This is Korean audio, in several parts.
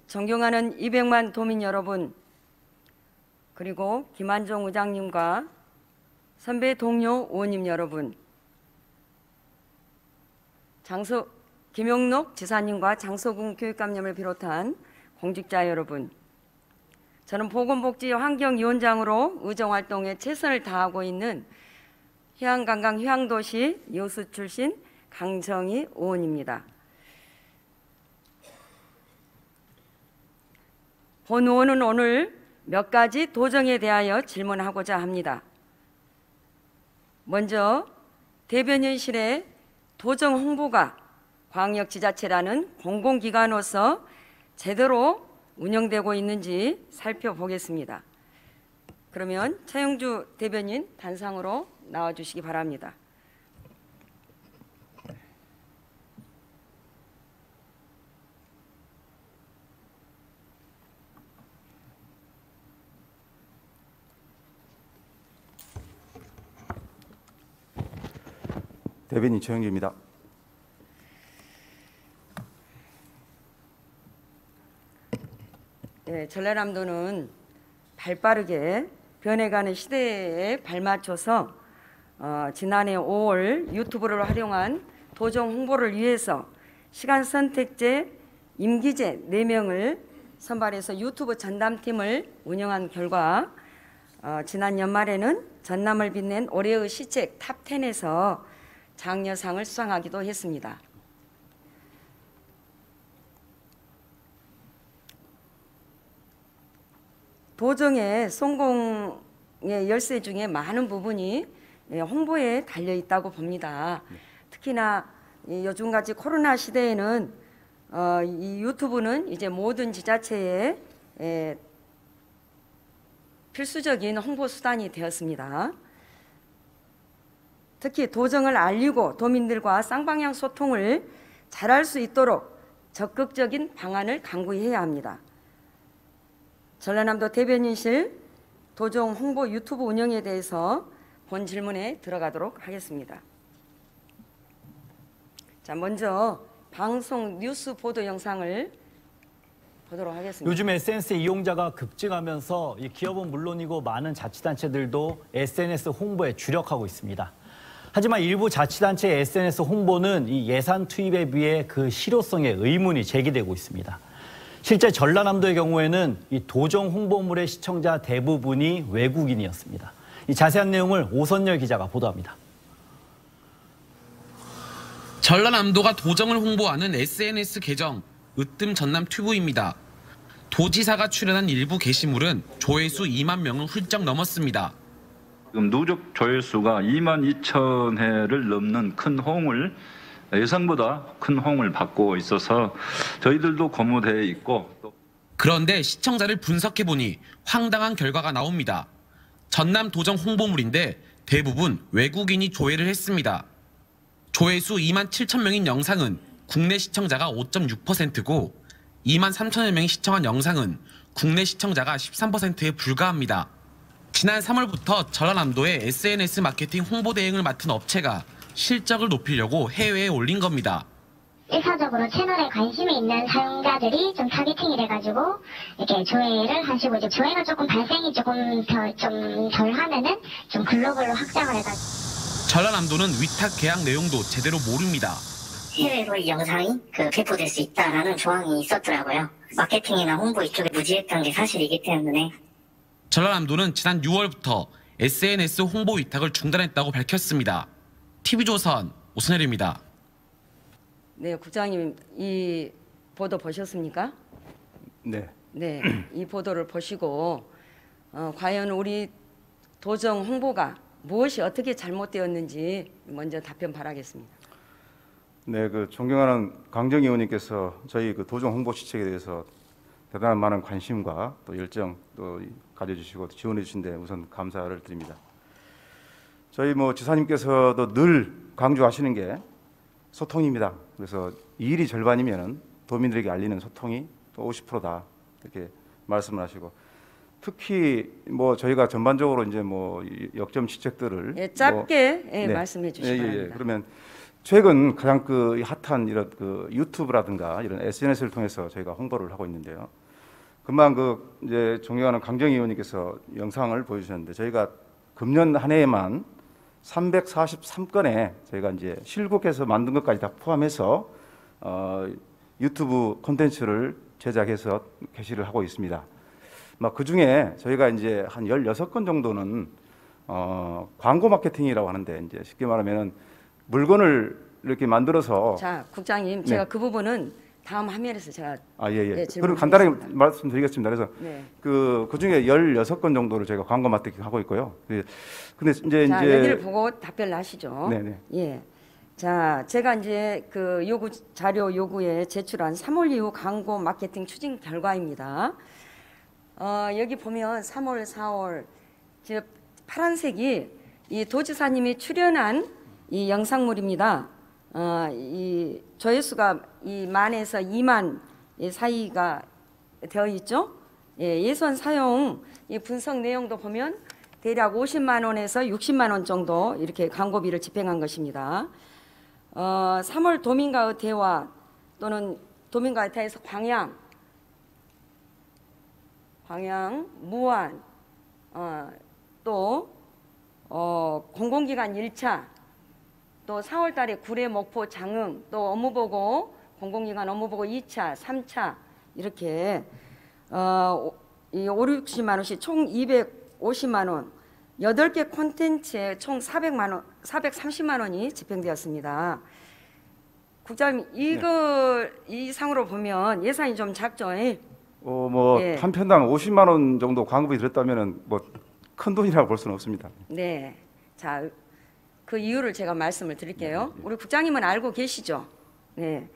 존경하는 200만 도민 여러분, 그리고 김한종 의장님과 선배 동료 의원님 여러분, 김용록 지사님과 장소군 교육감님을 비롯한 공직자 여러분, 저는 보건복지환경위원장으로 의정활동에 최선을 다하고 있는 휴양관광 휴양도시 여수 출신 강정희 의원입니다. 본 의원은 오늘 몇 가지 도정에 대하여 질문하고자 합니다. 먼저 대변인실의 도정 홍보가 광역지자체라는 공공기관으로서 제대로 운영되고 있는지 살펴보겠습니다. 그러면 차영주 대변인 단상으로 나와주시기 바랍니다. 대변인 최영규입니다. 네, 전라남도는 발빠르게 변해가는 시대에 발맞춰서 지난해 5월 유튜브를 활용한 도정 홍보를 위해서 시간 선택제, 임기제 4명을 선발해서 유튜브 전담팀을 운영한 결과 지난 연말에는 전남을 빛낸 올해의 시책 탑10에서 장려상을 수상하기도 했습니다. 도정의 성공의 열쇠 중에 많은 부분이 홍보에 달려 있다고 봅니다. 특히나 요즘같이 코로나 시대에는 이 유튜브는 이제 모든 지자체의 필수적인 홍보 수단이 되었습니다. 특히 도정을 알리고 도민들과 쌍방향 소통을 잘할 수 있도록 적극적인 방안을 강구해야 합니다. 전라남도 대변인실 도정 홍보 유튜브 운영에 대해서 본 질문에 들어가도록 하겠습니다. 자, 먼저 방송 뉴스 보도 영상을 보도록 하겠습니다. 요즘 SNS 이용자가 급증하면서 이 기업은 물론이고 많은 자치단체들도 SNS 홍보에 주력하고 있습니다. 하지만 일부 자치단체의 SNS 홍보는 이 예산 투입에 비해 그 실효성에 의문이 제기되고 있습니다. 실제 전라남도의 경우에는 이 도정 홍보물의 시청자 대부분이 외국인이었습니다. 이 자세한 내용을 오선열 기자가 보도합니다. 전라남도가 도정을 홍보하는 SNS 계정 으뜸 전남 튜브입니다. 도지사가 출연한 일부 게시물은 조회수 2만 명을 훌쩍 넘었습니다. 지금 누적 조회수가 2만 2천 회를 넘는 큰 호응을 예상보다 큰 호응을 받고 있어서 저희들도 고무되어 있고. 그런데 시청자를 분석해보니 황당한 결과가 나옵니다. 전남 도정 홍보물인데 대부분 외국인이 조회를 했습니다. 조회수 2만 7천 명인 영상은 국내 시청자가 5.6%고 2만 3천여 명이 시청한 영상은 국내 시청자가 13%에 불과합니다. 지난 3월부터 전라남도의 SNS 마케팅 홍보 대행을 맡은 업체가 실적을 높이려고 해외에 올린 겁니다. 1차적으로 채널에 관심이 있는 사용자들이 좀 타겟팅이 돼가지고 이렇게 조회를 하시고, 이제 조회가 조금 발생이 조금 덜 하면은 좀 글로벌로 확장을 해가지고. 전라남도는 위탁 계약 내용도 제대로 모릅니다. 해외로 이 영상이 배포될 수 있다라는 조항이 있었더라고요. 마케팅이나 홍보 이쪽에 무지했던 게 사실이기 때문에. 전라남도는 지난 6월부터 SNS 홍보 위탁을 중단했다고 밝혔습니다. TV조선 오선열입니다. 네, 국장님, 이 보도 보셨습니까? 네. 네, 이 보도를 보시고 과연 우리 도정 홍보가 무엇이 어떻게 잘못되었는지 먼저 답변 바라겠습니다. 네, 존경하는 강정희 의원님께서 저희 도정 홍보 시책에 대해서 대단한 많은 관심과 또 열정 또 가져주시고 지원해 주신 데 우선 감사를 드립니다. 저희 지사님께서도 늘 강조하시는 게 소통입니다. 그래서 이 일이 절반이면 도민들에게 알리는 소통이 또 50%다 이렇게 말씀을 하시고, 특히 저희가 전반적으로 이제 역점 지적들을 짧게 네. 말씀해 주시기 바랍니다. 그러면 최근 가장 그 핫한 이런 그 유튜브라든가 이런 SNS를 통해서 저희가 홍보를 하고 있는데요. 금방 그 이제 존경하는 강정희 의원님께서 영상을 보여주셨는데 저희가 금년 한 해에만 343건의 저희가 이제 실국해서 만든 것까지 다 포함해서 유튜브 콘텐츠를 제작해서 게시를 하고 있습니다. 그 중에 저희가 이제 한 16건 정도는 광고 마케팅이라고 하는데 이제 쉽게 말하면은 물건을 이렇게 만들어서 자, 국장님, 네. 제가 그 부분은 다음 화면에서 제가 예. 질문을 그럼 간단하게 드리겠습니다. 말씀드리겠습니다. 그래서 네. 그 중에 16건 정도를 저희가 광고 마케팅 하고 있고요. 근데 자, 여기를 보고 답변을 하시죠. 네네. 예. 자, 제가 이제 그 요구 자료 요구에 제출한 3월 이후 광고 마케팅 추진 결과입니다. 여기 보면 3월, 4월 즉 파란색이 이 도지사님이 출연한 이 영상물입니다. 이 조회수가 이 만에서 2만 사이가 되어 있죠. 예, 예산 사용 이 분석 내용도 보면 대략 50만 원에서 60만 원 정도 이렇게 광고비를 집행한 것입니다. 3월 도민과의 대화 또는 도민과의 대화에서 광양, 무안, 또 공공기관 1차, 또 4월 달에 구례, 목포, 장흥, 또 업무보고, 공공기관 업무보고 2차, 3차 이렇게 이 5, 60만 원씩 총 250만 원, 8개 콘텐츠에 총 430만 원이 집행되었습니다. 국장님, 이 상으로 보면 예산이 좀 작죠? 예. 한 편당 50만 원 정도 광고비 들었다면은 큰 돈이라고 볼 수는 없습니다. 네. 자, 그 이유를 제가 말씀을 드릴게요. 우리 국장님은 알고 계시죠? 네.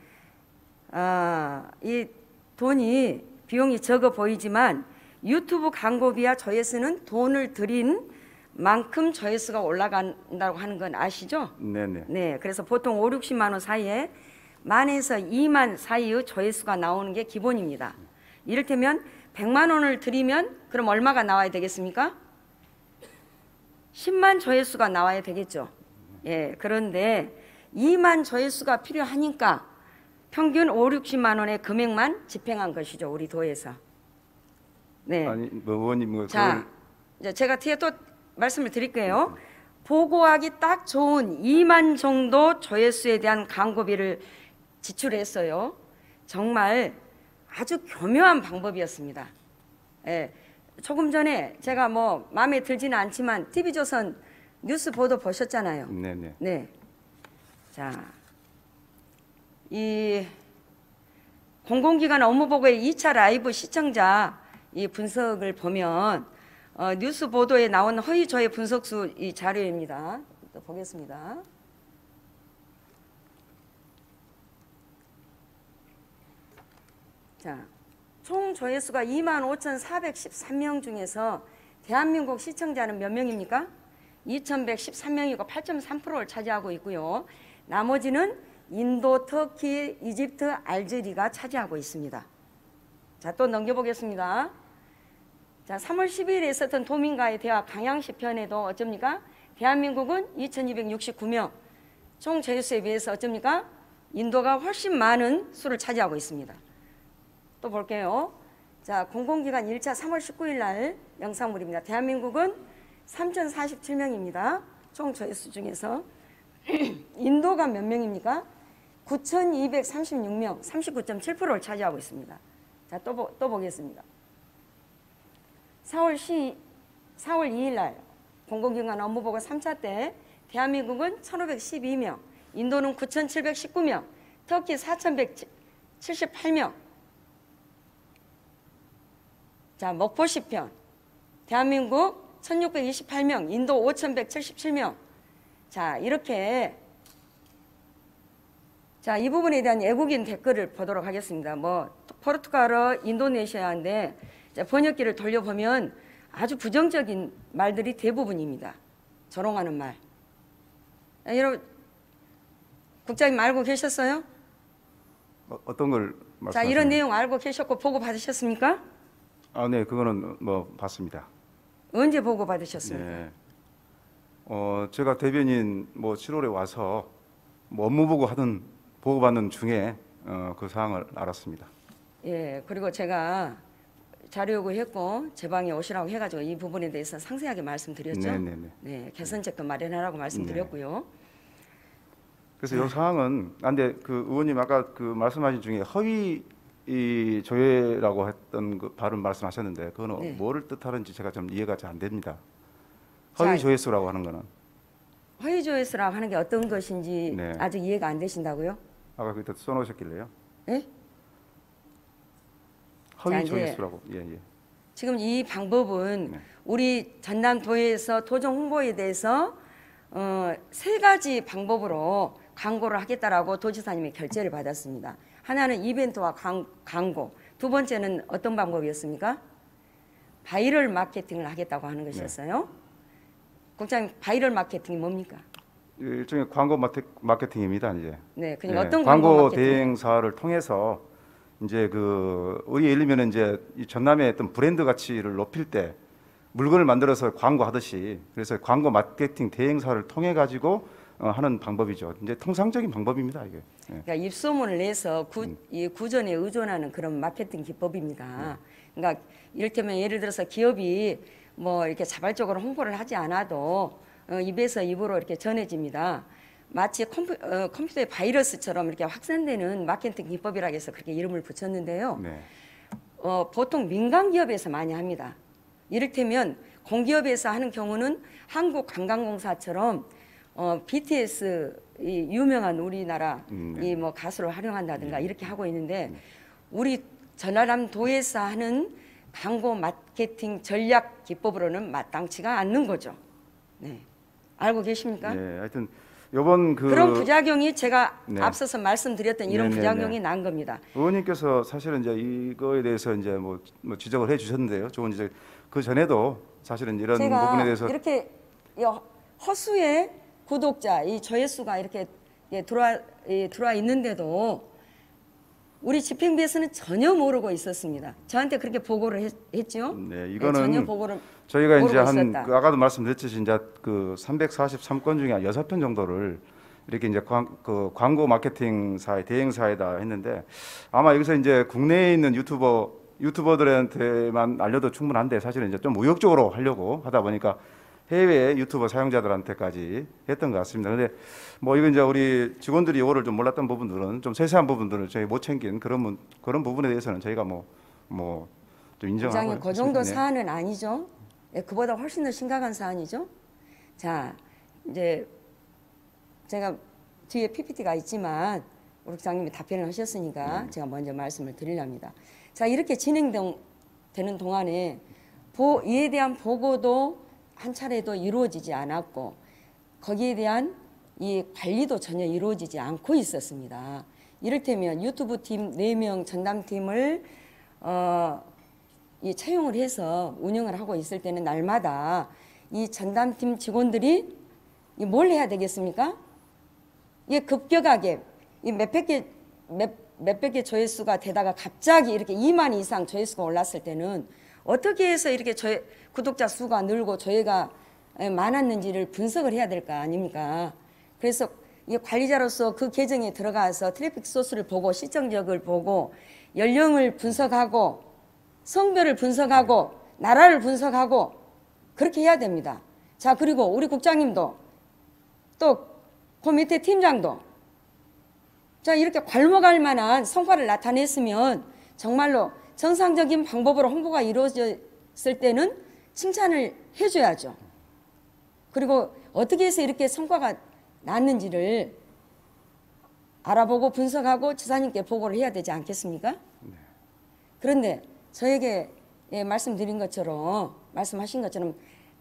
이 돈이 비용이 적어 보이지만 유튜브 광고비와 조회수는 돈을 들인 만큼 조회수가 올라간다고 하는 건 아시죠? 네네. 네. 그래서 보통 5, 60만 원 사이에 만에서 2만 사이의 조회수가 나오는 게 기본입니다. 이를테면 100만 원을 들이면 그럼 얼마가 나와야 되겠습니까? 10만 조회수가 나와야 되겠죠. 예, 그런데 2만 조회수가 필요하니까 평균 5, 60만 원의 금액만 집행한 것이죠, 우리 도에서. 네. 아니, 의원님 자, 이제 제가 뒤에 또 말씀을 드릴게요. 보고하기 딱 좋은 2만 정도 조회수에 대한 광고비를 지출했어요. 정말 아주 교묘한 방법이었습니다. 예, 조금 전에 제가 마음에 들지는 않지만 TV조선 뉴스 보도 보셨잖아요. 네네. 네. 자, 이 공공기관 업무보고의 2차 라이브 시청자 이 분석을 보면 뉴스 보도에 나온 허위 조회 분석수 이 자료입니다. 또 보겠습니다. 자, 총 조회수가 25,413명 중에서 대한민국 시청자는 몇 명입니까? 2,113명이고 8.3%를 차지하고 있고요. 나머지는 인도, 터키, 이집트, 알제리가 차지하고 있습니다. 자, 또 넘겨보겠습니다. 자, 3월 12일에 있었던 도민과의 대화 강양시 편에도 어쩝니까? 대한민국은 2,269명, 총 조회수에 비해서 어쩝니까? 인도가 훨씬 많은 수를 차지하고 있습니다. 또 볼게요. 자, 공공기관 1차 3월 19일 날 영상물입니다. 대한민국은 3,047명입니다. 총 조회수 중에서 인도가 몇 명입니까? 9,236명, 39.7%를 차지하고 있습니다. 자, 또 보겠습니다. 4월 2일 날 공공기관 업무보고 3차 때 대한민국은 1,512명, 인도는 9,719명, 터키 4,178명. 자, 목포시편 대한민국 1,628명, 인도 5,177명. 자, 이렇게 자, 이 부분에 대한 외국인 댓글을 보도록 하겠습니다. 포르투갈어, 인도네시아인데 번역기를 돌려보면 아주 부정적인 말들이 대부분입니다. 조롱하는 말. 여러분, 국장님 알고 계셨어요? 어떤 걸 말씀하시나요? 자, 이런 내용 알고 계셨고 보고 받으셨습니까? 네, 그거는 봤습니다. 언제 보고 받으셨습니까? 네. 제가 대변인 7월에 와서 뭐 업무 보고받는 중에 그 사항을 알았습니다. 예, 그리고 제가 자료 요구했고 제 방에 오시라고 해가지고 이 부분에 대해서 상세하게 말씀드렸죠. 네네네. 네, 개선책도 마련하라고 말씀드렸고요. 그래서 이 사항은 근데 그 의원님 아까 그 말씀하신 중에 허위 이 조회라고 했던 그 발언 말씀하셨는데 그거는 네. 뭐를 뜻하는지 제가 좀 이해가 잘 안 됩니다. 허위 자, 조회수라고 하는 거는 허위 조회수라고 하는 게 어떤 것인지 네. 아직 이해가 안 되신다고요? 아까 그때 써놓으셨길래요. 예? 허위 자, 이제 조회수라고. 예. 지금 이 방법은 네. 우리 전남도에서 도정 홍보에 대해서 세 가지 방법으로 광고를 하겠다라고 도지사님이 결재를 받았습니다. 하나는 이벤트와 광고, 두 번째는 어떤 방법이었습니까? 바이럴 마케팅을 하겠다고 하는 것이었어요. 국장님, 바이럴 마케팅이 뭡니까? 일종의 광고 마케팅입니다. 이제. 네, 그러니까 예, 어떤 광고 광고 마케팅? 대행사를 통해서 이제 그 우리 예를 들면 이제 이 전남의 어떤 브랜드 가치를 높일 때 물건을 만들어서 광고하듯이 그래서 광고 마케팅 대행사를 통해 가지고 하는 방법이죠. 이제 통상적인 방법입니다, 이게. 예. 그러니까 입소문을 내서 이 구전에 의존하는 그런 마케팅 기법입니다. 그러니까 이를테면 예를 들어서 기업이 뭐 이렇게 자발적으로 홍보를 하지 않아도 입에서 입으로 이렇게 전해집니다. 마치 컴퓨터의 바이러스처럼 이렇게 확산되는 마케팅 기법이라 해서 그렇게 이름을 붙였는데요. 네. 보통 민간 기업에서 많이 합니다. 이를테면 공기업에서 하는 경우는 한국관광공사처럼 BTS 이 유명한 우리나라 이 뭐 가수를 활용한다든가 이렇게 하고 있는데 우리 전라남도에서 하는 광고 마케팅 전략 기법으로는 마땅치가 않는 거죠. 네, 알고 계십니까? 네, 하여튼 요번 그런 부작용이 제가 네. 앞서서 말씀드렸던 이런 네, 네, 부작용이 난 겁니다. 의원님께서 사실은 이제 이거에 대해서 이제 뭐 지적을 해 주셨는데요. 좋은 지적. 그 전에도 사실은 이런 제가 부분에 대해서 이렇게 허수의 구독자 이 조회수가 이렇게 들어와 있는데도 우리 집행부에서는 전혀 모르고 있었습니다. 저한테 그렇게 보고를 했죠. 네, 네, 이거는 전혀 보고를 저희가 이제 모르고 한 있었다. 아까도 말씀드렸듯이 이제 그 343건 중에 한 6편 정도를 이렇게 이제 광고 마케팅사의 대행사에다 했는데 아마 여기서 이제 국내에 있는 유튜버들한테만 알려도 충분한데 사실은 이제 좀 의욕적으로 하려고 하다 보니까 해외 유튜버 사용자들한테까지 했던 것 같습니다. 근데 뭐 이건 이제 우리 직원들이 이거를 좀 몰랐던 부분들은 좀 세세한 부분들을 저희 못 챙긴 그런 부분에 대해서는 저희가 뭐 좀 인정하고 부장님 그 정도 있습니다. 네. 사안은 아니죠. 네, 그보다 훨씬 더 심각한 사안이죠. 자, 이제 제가 뒤에 PPT가 있지만 우리 부장님이 답변을 하셨으니까 제가 먼저 말씀을 드리렵니다. 자, 이렇게 진행되는 동안에 이에 대한 보고도 한 차례도 이루어지지 않았고 거기에 대한 이 관리도 전혀 이루어지지 않고 있었습니다. 이를테면 유튜브 팀 4명 전담팀을 이 채용을 해서 운영을 하고 있을 때는 날마다 이 전담팀 직원들이 뭘 해야 되겠습니까? 이게 급격하게 이 몇백 개 조회수가 되다가 갑자기 이렇게 2만 이상 조회수가 올랐을 때는 어떻게 해서 이렇게 구독자 수가 늘고 조회가 많았는지를 분석을 해야 될 거 아닙니까? 그래서 이 관리자로서 그 계정에 들어가서 트래픽 소스를 보고 시청력을 보고 연령을 분석하고 성별을 분석하고 나라를 분석하고 그렇게 해야 됩니다. 자, 그리고 우리 국장님도 또 그 밑에 팀장도 자, 이렇게 괄목할 만한 성과를 나타냈으면 정말로 정상적인 방법으로 홍보가 이루어졌을 때는 칭찬을 해줘야죠. 그리고 어떻게 해서 이렇게 성과가 났는지를 알아보고 분석하고 지사님께 보고를 해야 되지 않겠습니까? 그런데 저에게 말씀하신 것처럼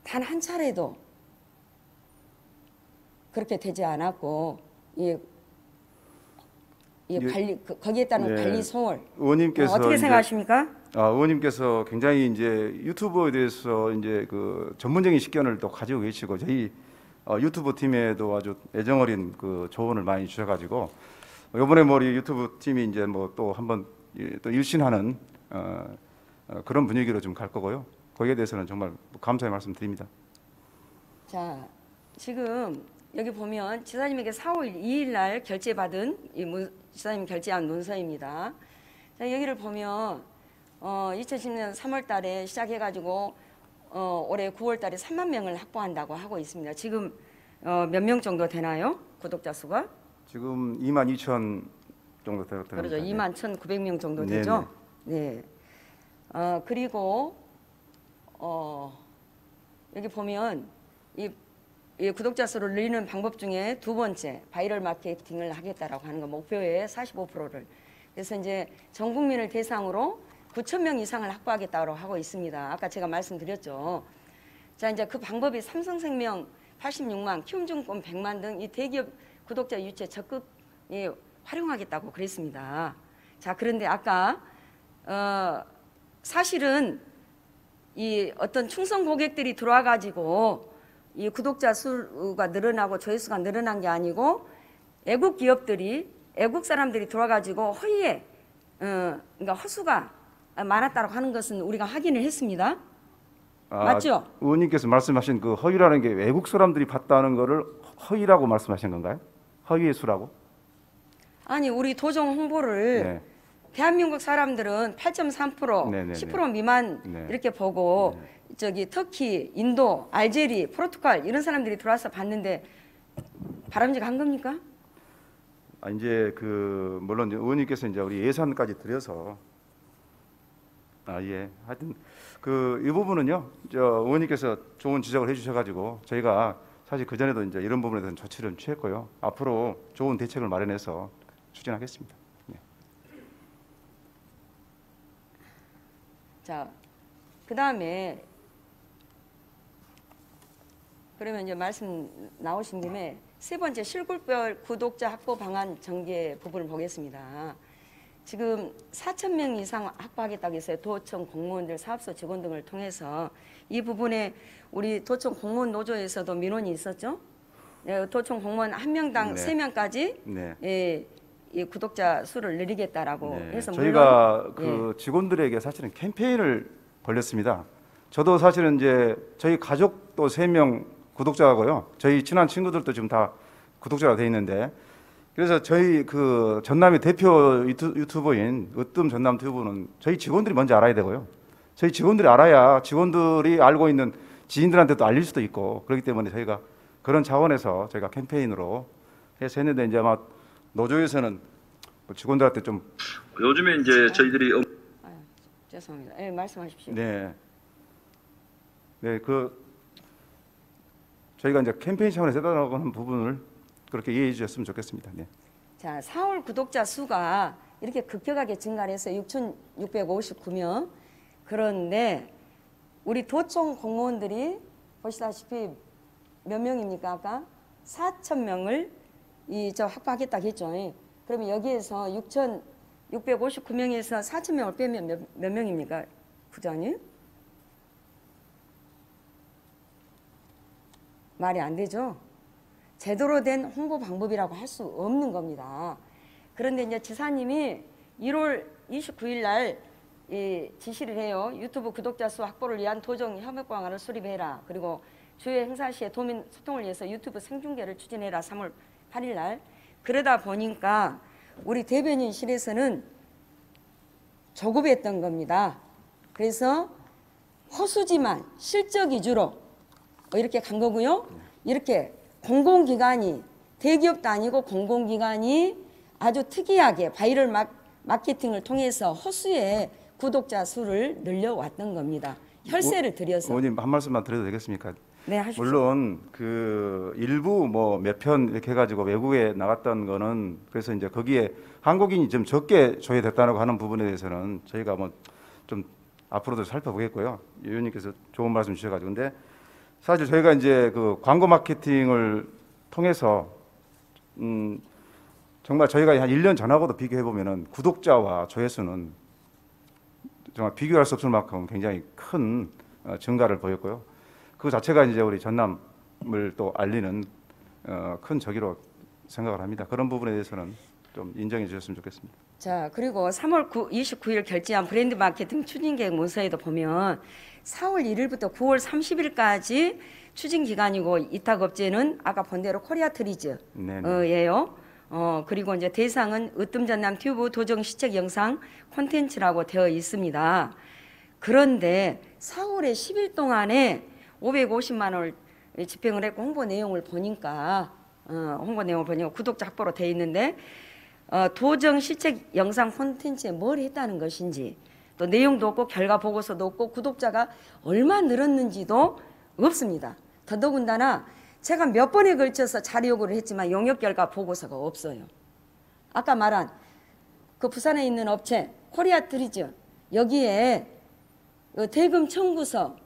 단 한 차례도 그렇게 되지 않았고 거기에 따른 네. 관리 소홀 의원님께서 어떻게 이제 생각하십니까? 의원님께서 굉장히 이제 유튜브에 대해서 이제 그 전문적인 식견을 또 가지고 계시고 저희 유튜브 팀에도 아주 애정어린 그 조언을 많이 주셔가지고 이번에 뭐 우리 유튜브 팀이 이제 뭐 또 한번 또 일신하는 그런 분위기로 좀 갈 거고요. 거기에 대해서는 정말 감사의 말씀드립니다. 자, 지금 여기 보면 지사님에게 4월 2일 날 결제받은 지사님 결제한 문서입니다. 자, 여기를 보면 2010년 3월 달에 시작해가지고 올해 9월 달에 3만 명을 확보한다고 하고 있습니다. 지금 몇 명 정도 되나요? 구독자 수가? 지금 2만 2천 정도 되었다. 그렇죠. 2만 1,900명 정도 되죠. 네. 그리고 여기 보면 이 구독자 수를 늘리는 방법 중에 두 번째 바이럴 마케팅을 하겠다라고 하는 거 목표의 45%를 그래서 이제 전 국민을 대상으로 9천 명 이상을 확보하겠다고 하고 있습니다. 아까 제가 말씀드렸죠. 자, 이제 그 방법이 삼성생명 86만, 키움증권 100만 등 이 대기업 구독자 유치에 적극 활용하겠다고 그랬습니다. 자, 그런데 아까 사실은 이 어떤 충성 고객들이 들어와 가지고 이 구독자 수가 늘어나고 조회수가 늘어난 게 아니고 애국 기업들이 애국 사람들이 들어와 가지고 허위에 그러니까 허수가 많았다고 하는 것은 우리가 확인을 했습니다. 맞죠? 의원님께서 말씀하신 그 허위라는 게 외국 사람들이 봤다는 거를 허위라고 말씀하신 건가요? 허위의 수라고? 아니, 우리 도정 홍보를 네. 대한민국 사람들은 8.3%, 네네네. 10% 미만 네. 이렇게 보고 저기 터키, 인도, 알제리, 포르투갈 이런 사람들이 들어와서 봤는데 바람직한 겁니까? 이제 그 물론 이제 의원님께서 이제 우리 예산까지 들여서 예, 하여튼 그 이 부분은요, 의원님께서 좋은 지적을 해주셔가지고 저희가 사실 그 전에도 이제 이런 부분에 대한 조치를 취했고요. 앞으로 좋은 대책을 마련해서 추진하겠습니다. 네. 자, 그 다음에 그러면 이제 말씀 나오신 김에 세 번째 실굴별 구독자 확보 방안 전개 부분을 보겠습니다. 지금 4천 명 이상 확보하겠다고 했어요. 도청 공무원들, 사업소 직원 등을 통해서 이 부분에 우리 도청 공무원 노조에서도 민원이 있었죠. 도청 공무원 한 명당 네. 3명까지 네. 이 구독자 수를 늘리겠다라고 네. 해서 저희가 물론, 그 직원들에게 사실은 캠페인을 벌렸습니다. 저도 사실은 이제 저희 가족도 3명 구독자고요. 저희 친한 친구들도 지금 다 구독자가 돼 있는데 그래서 저희 그 전남의 대표 유튜버인 으뜸 전남 튜브는 저희 직원들이 먼저 알아야 되고요. 저희 직원들이 알아야 직원들이 알고 있는 지인들한테도 알릴 수도 있고 그렇기 때문에 저희가 그런 차원에서 저희가 캠페인으로 해서 했는데 이제 아마 노조에서는 직원들한테 좀 요즘에 이제 저희들이 죄송합니다. 네, 말씀하십시오. 네, 그 저희가 이제 캠페인 차원에서 해달라는 부분을 그렇게 이해해 주셨으면 좋겠습니다. 네. 자, 4월 구독자 수가 이렇게 급격하게 증가를 해서 6,659명. 그런데 우리 도청 공무원들이 보시다시피 몇 명입니까? 아까 4,000명을 확보하겠다고 했죠. 그러면 여기에서 6,659명에서 4,000명을 빼면 몇 명입니까? 부장님? 말이 안 되죠? 제대로 된 홍보 방법이라고 할 수 없는 겁니다. 그런데 이제 지사님이 1월 29일 날 지시를 해요. 유튜브 구독자 수 확보를 위한 도정 협업 방안을 수립해라. 그리고 주요 행사 시에 도민 소통을 위해서 유튜브 생중계를 추진해라. 3월 8일 날. 그러다 보니까 우리 대변인실에서는 조급했던 겁니다. 그래서 허수지만 실적 위주로 이렇게 간 거고요. 이렇게 공공기관이 대기업도 아니고 공공기관이 아주 특이하게 바이럴 마케팅을 통해서 허수의 구독자 수를 늘려왔던 겁니다. 혈세를 들여서. 의원님 한 말씀만 드려도 되겠습니까? 네, 하십시오. 물론 그 일부 뭐 몇 편 이렇게 해가지고 외국에 나갔던 거는 그래서 이제 거기에 한국인이 좀 적게 조회됐다고 하는 부분에 대해서는 저희가 뭐 좀 앞으로도 살펴보겠고요. 의원님께서 좋은 말씀 주셔가지고 근데 사실 저희가 이제 그 광고 마케팅을 통해서 정말 저희가 한 1년 전하고도 비교해 보면은 구독자와 조회수는 정말 비교할 수 없을 만큼 굉장히 큰 증가를 보였고요. 그 자체가 이제 우리 전남을 또 알리는 큰 적이로 생각을 합니다. 그런 부분에 대해서는 좀 인정해 주셨으면 좋겠습니다. 자, 그리고 3월 29일 결제한 브랜드 마케팅 추진 계획 문서에도 보면 4월 1일부터 9월 30일까지 추진 기간이고 이탁 업체는 아까 본 대로 코리아 트리즈예요. 그리고 이제 대상은 으뜸 전남 튜브 도정 시책 영상 콘텐츠라고 되어 있습니다. 그런데 4월에 10일 동안에 550만 원을 집행을 했고 홍보 내용을 보니까 구독자 확보로 되어 있는데 도정 시책 영상 콘텐츠에 뭘 했다는 것인지 또 내용도 없고 결과 보고서도 없고 구독자가 얼마 늘었는지도 없습니다. 더더군다나 제가 몇 번에 걸쳐서 자료 요구를 했지만 용역 결과 보고서가 없어요. 아까 말한 그 부산에 있는 업체 코리아 트리즈 여기에 대금 청구서라든가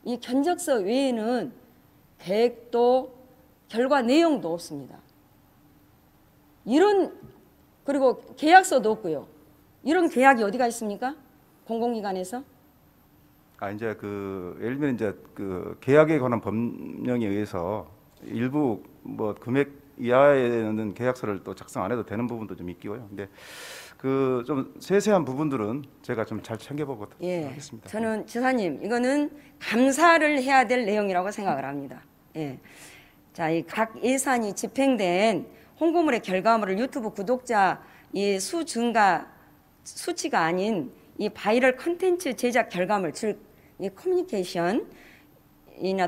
이 견적서 외에는 계획도 결과 내용도 없습니다. 그리고 계약서도 없고요. 이런 계약이 어디가 있습니까? 공공기관에서? 이제 예를 들면 이제 계약에 관한 법령에 의해서 일부 뭐 금액 이하에는 계약서를 또 작성 안 해도 되는 부분도 좀 있고요. 근데 좀 세세한 부분들은 제가 좀 잘 챙겨보도록 하겠습니다. 저는 지사님 이거는 감사를 해야 될 내용이라고 생각을 합니다. 예. 자, 이 각 예산이 집행된 홍보물의 결과물을 유튜브 구독자 이 수 증가 수치가 아닌 이 바이럴 컨텐츠 제작 결과물 즉 이 커뮤니케이션이나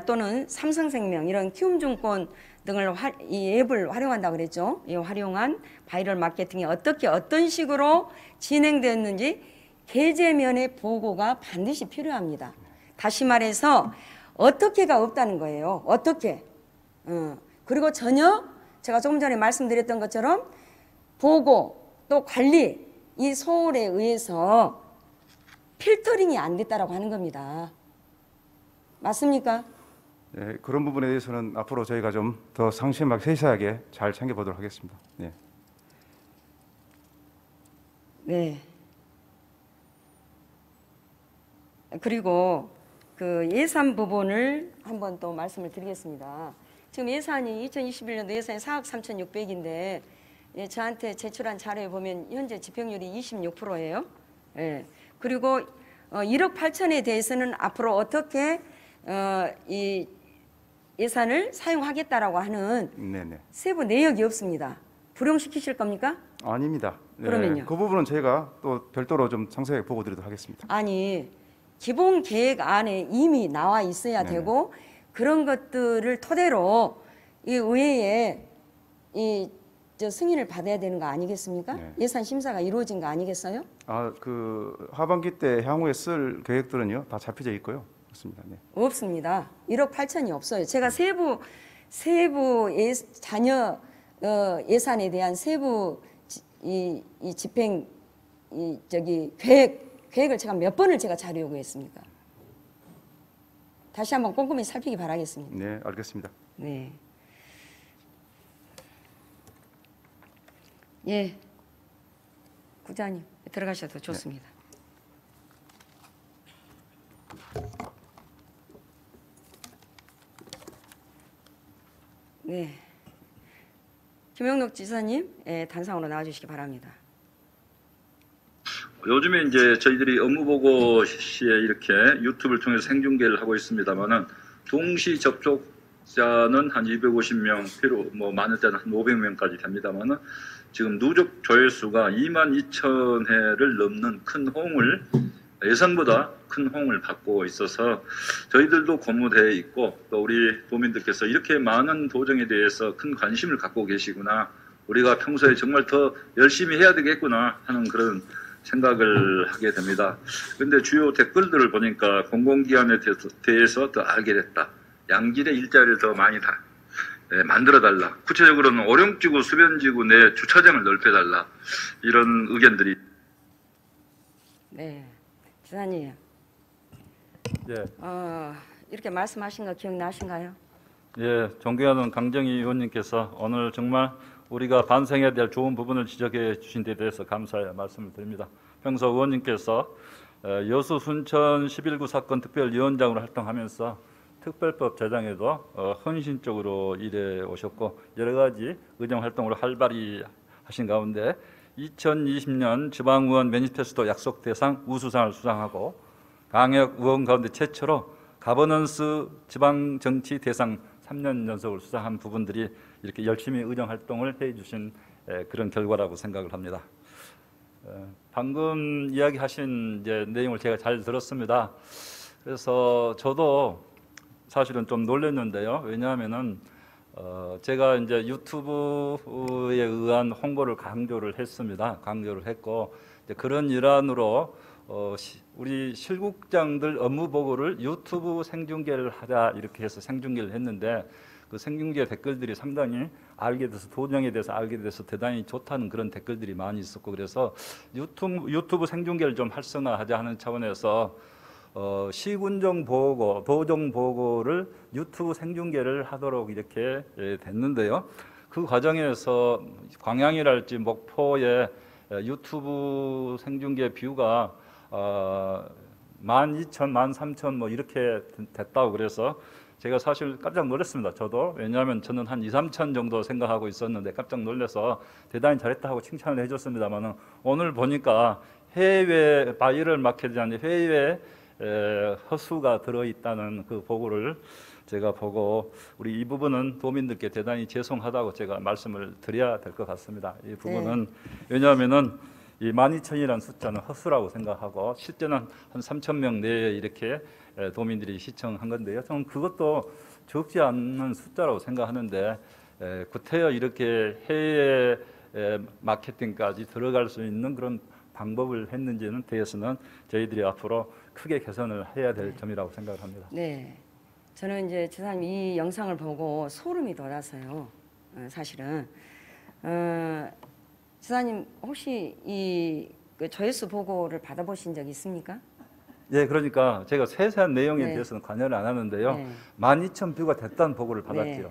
또는 삼성생명 이런 키움증권 등을 이 앱을 활용한다고 그랬죠. 이 활용한 바이럴 마케팅이 어떤 식으로 진행됐는지 게재면의 보고가 반드시 필요합니다. 다시 말해서 어떻게가 없다는 거예요. 어떻게. 그리고 전혀 제가 조금 전에 말씀드렸던 것처럼 보고 또 관리 이 소홀에 의해서 필터링이 안 됐다라고 하는 겁니다. 맞습니까? 네, 그런 부분에 대해서는 앞으로 저희가 좀 더 상심하게 세세하게 잘 챙겨보도록 하겠습니다. 네. 네. 그리고 그 예산 부분을 한번 또 말씀을 드리겠습니다. 지금 예산이 2021년도 예산이 4억 3,600인데 저한테 제출한 자료에 보면 현재 집행률이 26%예요. 예. 그리고 1억 8천에 대해서는 앞으로 어떻게 이 예산을 사용하겠다라고 하는 세부 내역이 없습니다. 불용시키실 겁니까? 아닙니다. 그러면요? 그 부분은 저희가 또 별도로 좀 상세하게 보고 드리도록 하겠습니다. 아니 기본 계획 안에 이미 나와 있어야 되고 그런 것들을 토대로 이 의회에 승인을 받아야 되는 거 아니겠습니까? 네. 예산 심사가 이루어진 거 아니겠어요? 하반기 때 향후에 쓸 계획들은요 다 잡혀져 있고요. 그렇습니다. 네. 없습니다. 1억 8천이 없어요. 제가 세부 자녀 예산에 대한 세부 이 집행 계획을 제가 몇 번을 제가 자료 요구했습니까? 다시 한번 꼼꼼히 살피기 바라겠습니다. 네, 알겠습니다. 네. 예, 국장님 들어가셔도 좋습니다. 네. 김영록 지사님, 단상으로 나와주시기 바랍니다. 요즘에 이제 저희들이 업무보고 시에 이렇게 유튜브를 통해서 생중계를 하고 있습니다만은 동시 접촉자는 한 250명, 많을 때는 한 500명까지 됩니다만은 지금 누적 조회수가 22,000회를 넘는 큰 호응을 예상보다 큰 호응을 받고 있어서 저희들도 고무되어 있고 또 우리 도민들께서 이렇게 많은 도정에 대해서 큰 관심을 갖고 계시구나, 우리가 평소에 정말 더 열심히 해야 되겠구나 하는 그런 생각을 하게 됩니다. 그런데 주요 댓글들을 보니까 공공기관에 대해서 더 알게 됐다, 양질의 일자리를 더 많이 만들어달라, 구체적으로는 오령지구, 수변지구 내 주차장을 넓혀달라, 이런 의견들이. 네, 지사님. 예, 이렇게 말씀하신 거 기억나신가요? 예, 존경하는 강정희 의원님께서 오늘 정말 우리가 반성해야 될 좋은 부분을 지적해 주신 데 대해서 감사의 말씀을 드립니다. 평소 의원님께서 여수 순천 11구 사건 특별위원장으로 활동하면서 특별법 제정에도 헌신적으로 일해 오셨고 여러 가지 의정 활동을 활발히 하신 가운데 2020년 지방의원 매니페스토 약속 대상 우수상을 수상하고 강역 의원 가운데 최초로 가버넌스 지방 정치 대상 3년 연속을 수상한 부분들이 이렇게 열심히 의정 활동을 해 주신 그런 결과라고 생각을 합니다. 방금 이야기하신 이제 내용을 제가 잘 들었습니다. 그래서 저도 사실은 좀 놀랐는데요. 왜냐하면은 제가 이제 유튜브에 의한 홍보를 강조를 했습니다. 강조를 했고 이제 그런 일환으로 우리 실국장들 업무 보고를 유튜브 생중계를 하자 이렇게 해서 생중계를 했는데 그 생중계 댓글들이 상당히 알게 돼서 도정에 대해서 알게 돼서 대단히 좋다는 그런 댓글들이 많이 있었고 그래서 유튜브 생중계를 좀 활성화하자 하는 차원에서 시군정 보고, 도정 보고를 유튜브 생중계를 하도록 이렇게 됐는데요. 그 과정에서 광양이랄지 목포의 유튜브 생중계 뷰가 12,000, 13,000 뭐 이렇게 됐다고 그래서 제가 사실 깜짝 놀랐습니다. 저도 왜냐하면 저는 한 2, 3천 정도 생각하고 있었는데 깜짝 놀라서 대단히 잘했다고 칭찬을 해줬습니다만 오늘 보니까 해외 바이럴 마켓이라는 해외 허수가 들어있다는 그 보고를 제가 보고 우리 이 부분은 도민들께 대단히 죄송하다고 제가 말씀을 드려야 될 것 같습니다. 이 부분은 왜냐하면은 이 12,000이라는 숫자는 허수라고 생각하고 실제는 한 3,000명 내에 이렇게 도민들이 시청한 건데요. 저는 그것도 적지 않은 숫자라고 생각하는데 구태여 이렇게 해외 마케팅까지 들어갈 수 있는 그런 방법을 했는지는 대해서는 저희들이 앞으로 크게 개선을 해야 될 점이라고 생각을 합니다. 네, 저는 이제 지사님 이 영상을 보고 소름이 돋았어요. 사실은 지사님 혹시 그 조회수 보고를 받아보신 적 있습니까? 예, 그러니까 제가 세세한 내용에 네. 대해서는 관여를 안 하는데요. 네. 12,000뷰가 됐다는 보고를 받았지요.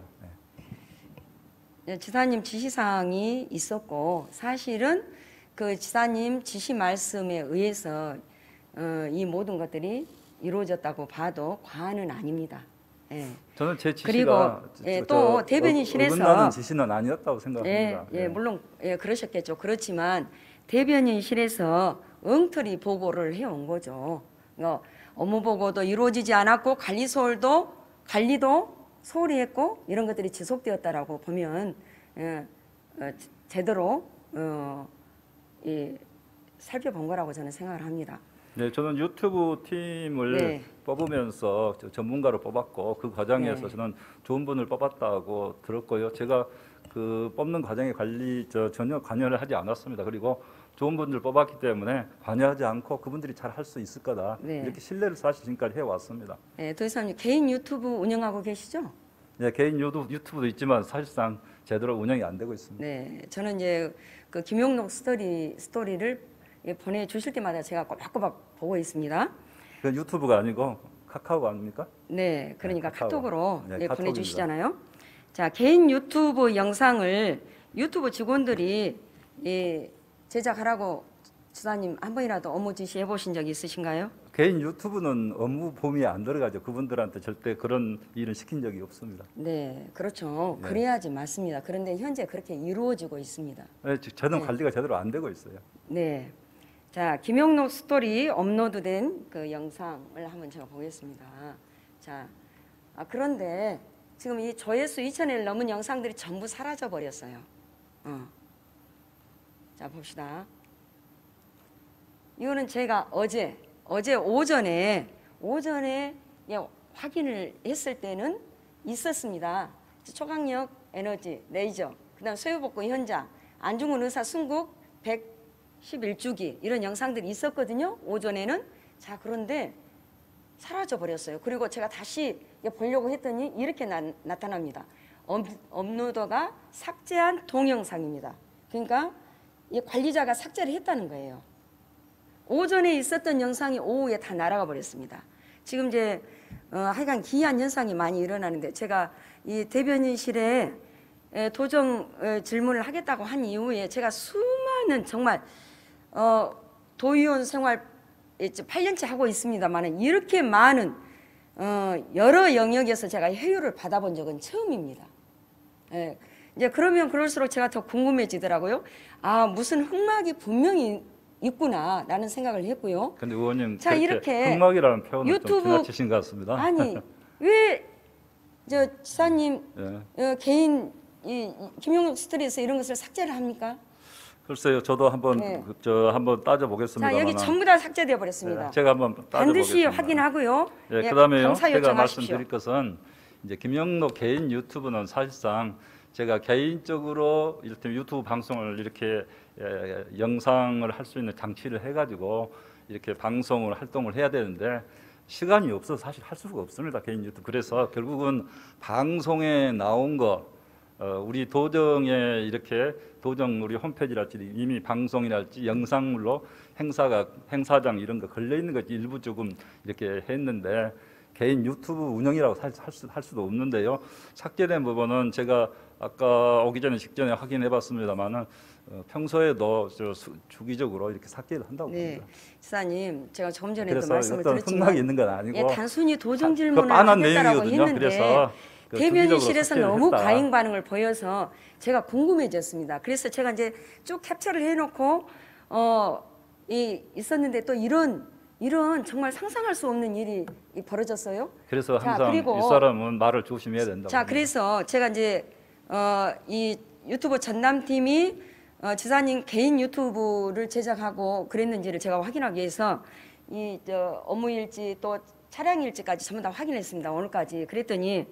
네. 지사님 지시사항이 있었고 사실은 그 지사님 지시 말씀에 의해서 이 모든 것들이 이루어졌다고 봐도 과언은 아닙니다. 예. 저는 제 그리고 지시가 또 대변인실에서 어긋나는 지시는 아니었다고 생각합니다. 예, 물론 그러셨겠죠. 그렇지만 대변인실에서 엉터리 보고를 해온 거죠. 업무 보고도 이루어지지 않았고 관리도 소홀히 했고 이런 것들이 지속되었다라고 보면 제대로 살펴본 거라고 저는 생각을 합니다. 네, 저는 유튜브 팀을 네. 뽑으면서 전문가로 뽑았고 그 과정에서 네. 저는 좋은 분을 뽑았다고 들었고요. 제가 그 뽑는 과정에 전혀 관여를 하지 않았습니다. 그리고 좋은 분들 뽑았기 때문에 관여하지 않고 그분들이 잘 할 수 있을 거다. 네. 이렇게 신뢰를 사실 지금까지 해왔습니다. 네, 도지사님 개인 유튜브 운영하고 계시죠? 네, 개인 유튜브도 있지만 사실상 제대로 운영이 안 되고 있습니다. 네, 저는 이제 그 김용록 스토리를 보내주실 때마다 제가 꼬박꼬박 보고 있습니다. 그 유튜브가 아니고 카카오 아닙니까? 네, 그러니까 네, 카카오. 카톡으로 네, 카톡입니다. 보내주시잖아요. 자, 개인 유튜브 영상을 유튜브 직원들이 제작하라고 지사님 한 번이라도 업무 지시해 보신 적이 있으신가요? 개인 유튜브는 업무 범위에 안 들어가죠. 그분들한테 절대 그런 일은 시킨 적이 없습니다. 네, 그렇죠. 네. 그래야지 맞습니다. 그런데 현재 그렇게 이루어지고 있습니다. 네, 저는 네. 관리가 제대로 안 되고 있어요. 네. 자, 김용록 스토리 업로드된 그 영상을 한번 제가 보겠습니다. 자, 그런데 지금 이 조회수 2,000을 넘은 영상들이 전부 사라져 버렸어요. 자, 봅시다. 이거는 제가 어제 오전에 확인을 했을 때는 있었습니다. 초강력 에너지 레이저, 그다음 소요복구 현장, 안중근 의사 순국 111주기 이런 영상들이 있었거든요. 오전에는. 자, 그런데 사라져 버렸어요. 그리고 제가 다시 보려고 했더니 이렇게 나타납니다. 업로더가 삭제한 동영상입니다. 그러니까 이 관리자가 삭제를 했다는 거예요. 오전에 있었던 영상이 오후에 다 날아가 버렸습니다. 지금 이제 하여간 기이한 현상이 많이 일어나는데 제가 이 대변인실에 도정 질문을 하겠다고 한 이후에 제가 수많은 정말 도의원 생활 8년째 하고 있습니다만 이렇게 많은 여러 영역에서 제가 회유를 받아본 적은 처음입니다. 예. 이제 그러면 그럴수록 제가 더 궁금해지더라고요. 아, 무슨 흑막이 분명히 있구나라는 생각을 했고요. 근데 의원님 자, 이렇게 흑막이라는 표현은 유튜브- 좀 지나치신 것 같습니다. 아니, 왜 저 지사님 예. 개인 김용욱 스트레스 이런 것을 삭제를 합니까? 글쎄요, 저도 한번 네. 한번 따져보겠습니다. 자, 여기 전부 다 삭제되어 버렸습니다. 제가 한번 따져보겠습니다. 반드시 확인하고요. 예, 예, 그다음에요. 감사 제가 요청하십시오. 말씀드릴 것은 이제 김영록 개인 유튜브는 사실상 제가 개인적으로 이를테면 유튜브 방송을 이렇게 영상을 할 수 있는 장치를 해가지고 이렇게 방송을 활동을 해야 되는데 시간이 없어서 사실 할 수가 없습니다. 개인 유튜브. 그래서 결국은 방송에 나온 거 우리 도정에 이렇게 도정 우리 홈페이지랄지 이미 방송이랄지 영상물로 행사장 이런 거 걸려 있는 거 일부 조금 이렇게 했는데 개인 유튜브 운영이라고 할 수도 없는데요. 삭제된 부분은 제가 아까 오기 전에 직전에 확인해봤습니다만은 평소에도 주기적으로 이렇게 삭제를 한다고 네, 봅니다. 지사님, 제가 조금 전에도 그래서 말씀을 어떤 드렸지만 흑막이 있는 건 아니고 예, 단순히 도정 그 질문을 빤한 하겠다라고 내용이거든요. 했는데 그래서 그 대변인실에서 주기적으로 너무 삭제를 했다. 과잉 반응을 보여서 제가 궁금해졌습니다. 그래서 제가 이제 쭉 캡처를 해놓고 있었는데 또 이런 정말 상상할 수 없는 일이 벌어졌어요. 그래서 자, 항상 그리고- 이 사람은 말을 조심해야 된다고. 자, 그래서 제가 이제 이 유튜브 전담팀이 지사님 개인 유튜브를 제작하고 그랬는지를 제가 확인하기 위해서 업무 일지 또 차량 일지까지 전부 다 확인했습니다. 오늘까지. 그랬더니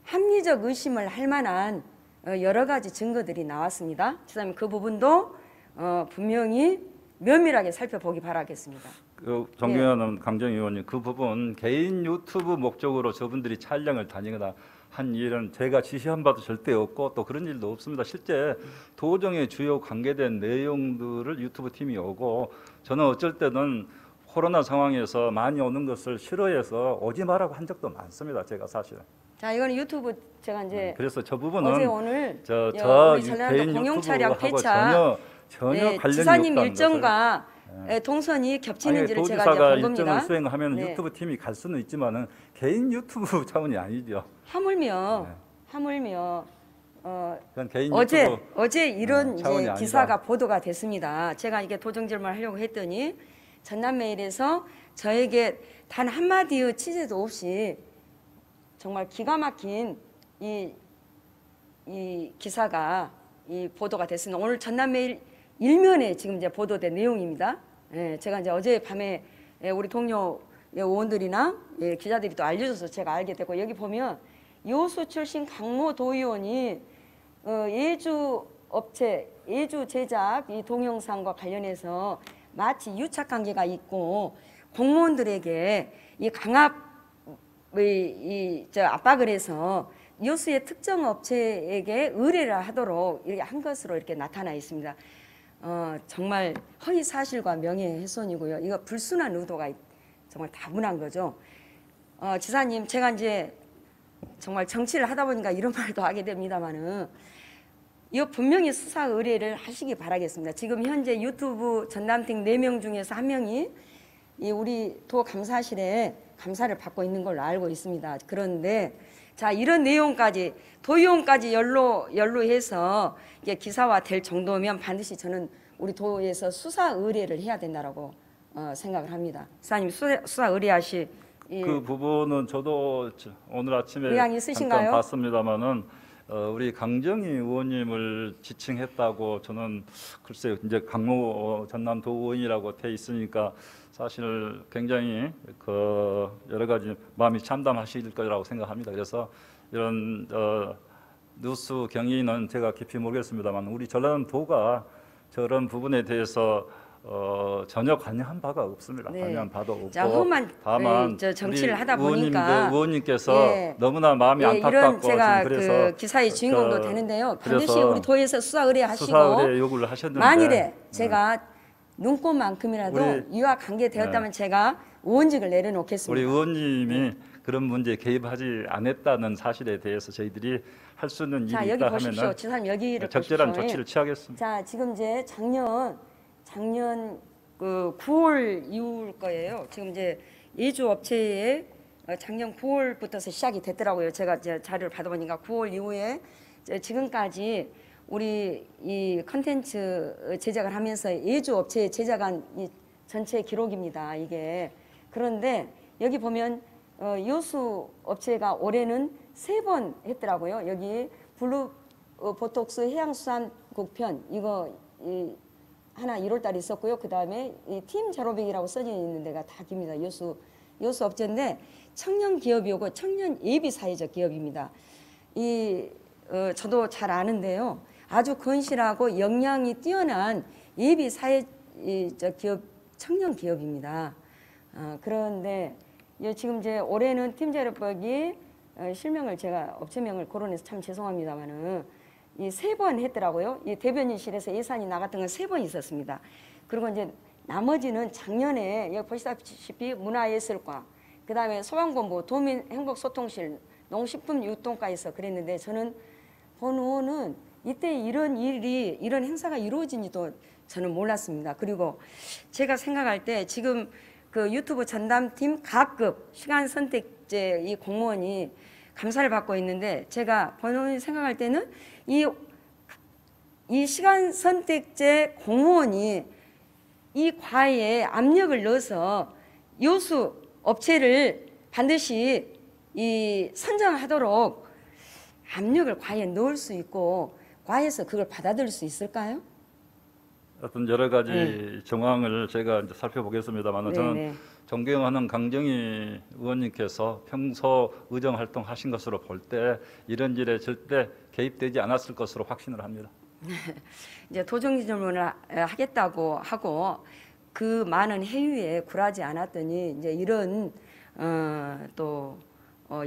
합리적 의심을 할 만한 여러 가지 증거들이 나왔습니다. 지사님 그 부분도 분명히 면밀하게 살펴보기 바라겠습니다. 존경하는 강정 의원님, 그 부분 개인 유튜브 목적으로 저분들이 촬영을 다니거나 한 일은 제가 지시한 바도 절대 없고 또 그런 일도 없습니다. 실제 도정의 주요 관계된 내용들을 유튜브 팀이 오고 저는 어쩔 때는 코로나 상황에서 많이 오는 것을 싫어해서 오지 마라고 한 적도 많습니다. 제가 사실. 자, 이거는 유튜브 제가 이제 그래서 저 부분은 어제 오늘 저 우리 전라도 개인 공영 차량 유튜브하고 폐차 전혀 관련이 지사님 없다는 일정과 동선이 아니, 겹치는지를 제가 이제 도지사가 본 겁니다. 일정을 수행하면 네. 유튜브 팀이 갈 수는 있지만은 개인 유튜브 차원이 아니죠. 하물며 그건 개인 어제 유튜브 이런 차원이 이제 아니다. 기사가 보도가 됐습니다. 제가 이게 도정 질문을 하려고 했더니 전남 메일에서 저에게 단 한마디의 취재도 없이 정말 기가 막힌 이 기사가 보도가 됐습니다. 오늘 전남 메일 일면에 지금 이제 보도된 내용입니다. 예, 제가 이제 어제 밤에 우리 동료 의원들이나 기자들이 또 알려줘서 제가 알게 됐고 여기 보면 요수 출신 강모 도의원이 예주 업체 예주 제작 이 동영상과 관련해서 마치 유착 관계가 있고 공무원들에게 이 강압 압박을 해서 요수의 특정 업체에게 의뢰를 하도록 이렇게 한 것으로 이렇게 나타나 있습니다. 정말 허위 사실과 명예훼손이고요. 이거 불순한 의도가 정말 다분한 거죠. 지사님, 제가 이제 정말 정치를 하다 보니까 이런 말도 하게 됩니다만은 이거 분명히 수사 의뢰를 하시기 바라겠습니다. 지금 현재 유튜브 전담팀 4명 중에서 1명이 우리 도 감사실에 감사를 받고 있는 걸로 알고 있습니다. 그런데 자, 이런 내용까지 도의원까지 연루해서 이게 기사화 될 정도면 반드시 저는 우리 도에서 수사 의뢰를 해야 된다라고 생각을 합니다. 기사님 수사 의뢰하시 그 부분은 저도 오늘 아침에 의향이 있으신가요? 잠깐 봤습니다마는 우리 강정희 의원님을 지칭했다고 저는 글쎄요 이제 강모 전남 도의원이라고 돼 있으니까 사실 굉장히 그 여러 가지 마음이 참담하실 거라고 생각합니다. 그래서 이런 뉴스 경위는 제가 깊이 모르겠습니다만 우리 전라도가 저런 부분에 대해서 전혀 관여한 바가 없습니다. 네. 관여한 바도 없고 자, 험한 다만 정치를 우리 하다 보니까 의원님께서 예. 너무나 마음이 이런 안타깝고 제가 지금 그래서 그 기사의 주인공도 되는데요. 반드시 그래서 우리 도에서 수사 의뢰하시고 수사 의뢰 요구를 하셨는데 만일에 제가 눈꽃만큼이라도 우리- 이와 관계되었다면 제가 의원직을 우리 내려놓겠습니다. 의원님이 그런 문제에 개입하지 않았다는 사실에 대해서 저희들이 할 수 있는 일이 자, 여기 있다 보십시오. 하면은 지사님 여기를 적절한 보십시오. 조치를 취하겠습니다. 자, 지금 이제 작년 그 9월 이후일 거예요. 지금 이제 예주 업체에 작년 9월부터서 시작이 됐더라고요. 제가 이제 자료를 받아보니까 9월 이후에 지금까지 우리 이 컨텐츠 제작을 하면서 예주 업체에 제작한 이 전체 기록입니다. 이게 그런데 여기 보면 요수 업체가 올해는 3번 했더라고요. 여기 블루 보톡스 해양수산국 편 이거 하나 1월달에 있었고요. 그 다음에 팀 제로백이라고 써져 있는 데가 다 깁니다. 요수 업체인데 청년 기업이고 청년 예비 사회적 기업입니다. 저도 잘 아는데요. 아주 건실하고 역량이 뛰어난 예비 사회적 기업 청년 기업입니다. 그런데 지금 이제 올해는 팀 제로백이 실명을 제가 업체명을 거론해서 참 죄송합니다만은 이 3번 했더라고요. 이 대변인실에서 예산이 나갔던 건 3번 있었습니다. 그리고 이제 나머지는 작년에 여기 보시다시피 문화예술과 그 다음에 소방본부 도민행복소통실 농식품유통과에서 그랬는데 저는 번호는 이때 이런 행사가 이루어진지도 저는 몰랐습니다. 그리고 제가 생각할 때 지금 그 유튜브 전담팀 각급 시간 선택제 이 공무원이 감사를 받고 있는데 제가 번호를 생각할 때는 이 시간 선택제 공무원이 이 과에 압력을 넣어서 요수 업체를 반드시 선정하도록 압력을 과에 넣을 수 있고 과에서 그걸 받아들일 수 있을까요? 어떤 여러 가지 정황을 제가 이제 살펴보겠습니다만 저는 존경하는 강정희 의원님께서 평소 의정 활동하신 것으로 볼 때 이런 일에 절대 개입되지 않았을 것으로 확신을 합니다. 이제 도정 질문을 하겠다고 하고 그 많은 해유에 굴하지 않았더니 이제 이런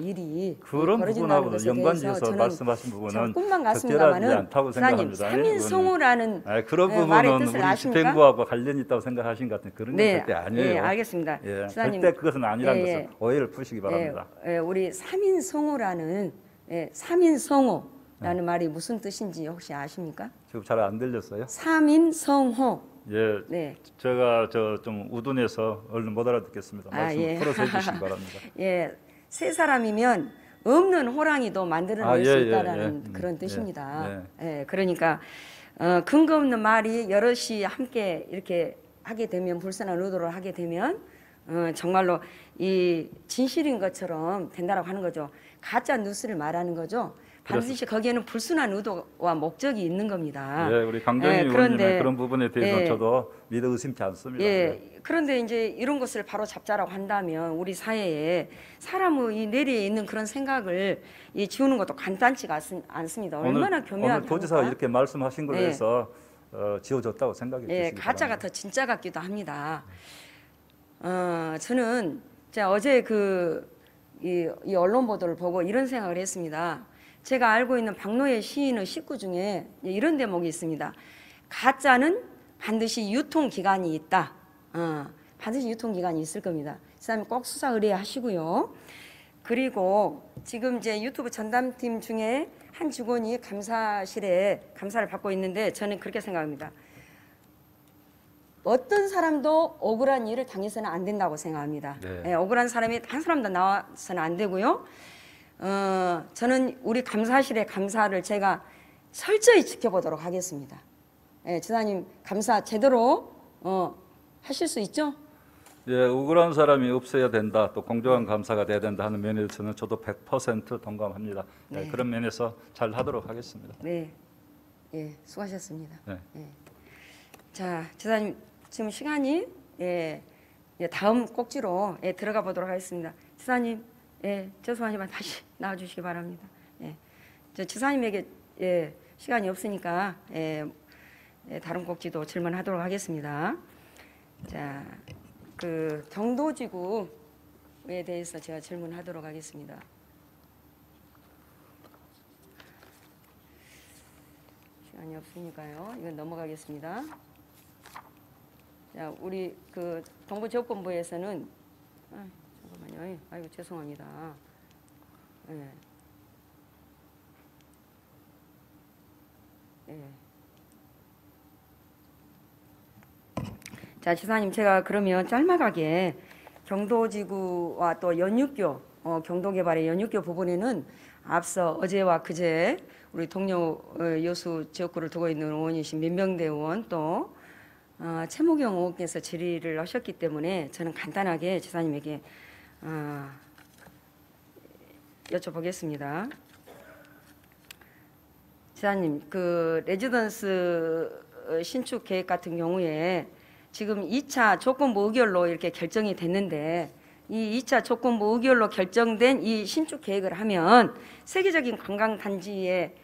일이 그런 벌어진다는 부분하고도 것에 연관지어서 대해서 말씀하신 부분은 꿈만 적절하지 같습니다만은 않다고 사장님 생각합니다. 3인 성우라는 그런 말의 부분은 뜻을 우리 아십니까? 집행부하고 관련이 있다고 생각하시는 것 같은데 그런 건 절대 아니에요. 네, 알겠습니다. 예, 지사님, 절대 그것은 아니라는 것을 오해를 푸시기 바랍니다. 우리 3인 성우라는 3인 성우라는 말이 무슨 뜻인지 혹시 아십니까? 지금 잘 안 들렸어요? 3인 성호. 예, 네. 제가 좀 우둔해서 얼른 못 알아듣겠습니다. 말씀 풀어서 해주시기 바랍니다. 예, 3사람이면 없는 호랑이도 만들어낼 수 있다라는 그런 뜻입니다. 그러니까 근거 없는 말이 여럿이 함께 이렇게 하게 되면 불순한 의도를 하게 되면 정말로 이 진실인 것처럼 된다라고 하는 거죠. 가짜 뉴스를 말하는 거죠. 반드시 거기에는 불순한 의도와 목적이 있는 겁니다. 예, 우리 강정희 의원님의 그런 부분에 대해서 저도 믿어 의심치 않습니다. 그런데 이제 이런 것을 바로 잡자라고 한다면 우리 사회에 사람의 이 내리에 있는 그런 생각을 지우는 것도 간단치가 않습니다. 얼마나 교묘하게 오늘 도지사가 이렇게 말씀하신 걸로 해서 지워졌다고 생각이 드시기 가짜가 바랍니다. 더 진짜 같기도 합니다. 저는 어제 이 언론 보도를 보고 이런 생각을 했습니다. 제가 알고 있는 박노해 시인의 식구 중에 이런 대목이 있습니다. 가짜는 반드시 유통기간이 있다. 반드시 유통기간이 있을 겁니다. 그다음에 꼭 수사 의뢰하시고요. 그리고 지금 이제 유튜브 전담팀 중에 한 직원이 감사실에 감사를 받고 있는데 저는 그렇게 생각합니다. 어떤 사람도 억울한 일을 당해서는 안 된다고 생각합니다. 억울한 사람이 한 사람도 나와서는 안 되고요. 저는 우리 감사실의 감사를 제가 철저히 지켜보도록 하겠습니다. 지사님 감사 제대로 하실 수 있죠? 예, 억울한 사람이 없어야 된다. 또 공정한 감사가 돼야 된다 하는 면에서는 저도 100% 동감합니다. 그런 면에서 잘 하도록 하겠습니다. 네, 수고하셨습니다. 네. 자, 지사님 지금 시간이 다음 꼭지로 들어가 보도록 하겠습니다. 지사님. 죄송하지만 다시 나와주시기 바랍니다. 저 지사님에게 시간이 없으니까 다른 꼭지도 질문하도록 하겠습니다. 자, 그 경도지구에 대해서 제가 질문하도록 하겠습니다. 시간이 없으니까요. 이건 넘어가겠습니다. 자, 우리 그 정부지역본부에서는 잠깐만요. 아이고 죄송합니다. 자, 지사님 제가 그러면 짤막하게 경도지구와 또 연육교, 경도개발의 연육교 부분에는 앞서 어제와 그제 우리 동료 여수 지역구를 두고 있는 의원이신 민병대 의원 또 최무경 의원께서 질의를 하셨기 때문에 저는 간단하게 지사님에게 여쭤보겠습니다. 지사님, 그 레지던스 신축 계획 같은 경우에 지금 2차 조건부 의결로 이렇게 결정이 됐는데 이 2차 조건부 의결로 결정된 이 신축 계획을 하면 세계적인 관광 단지에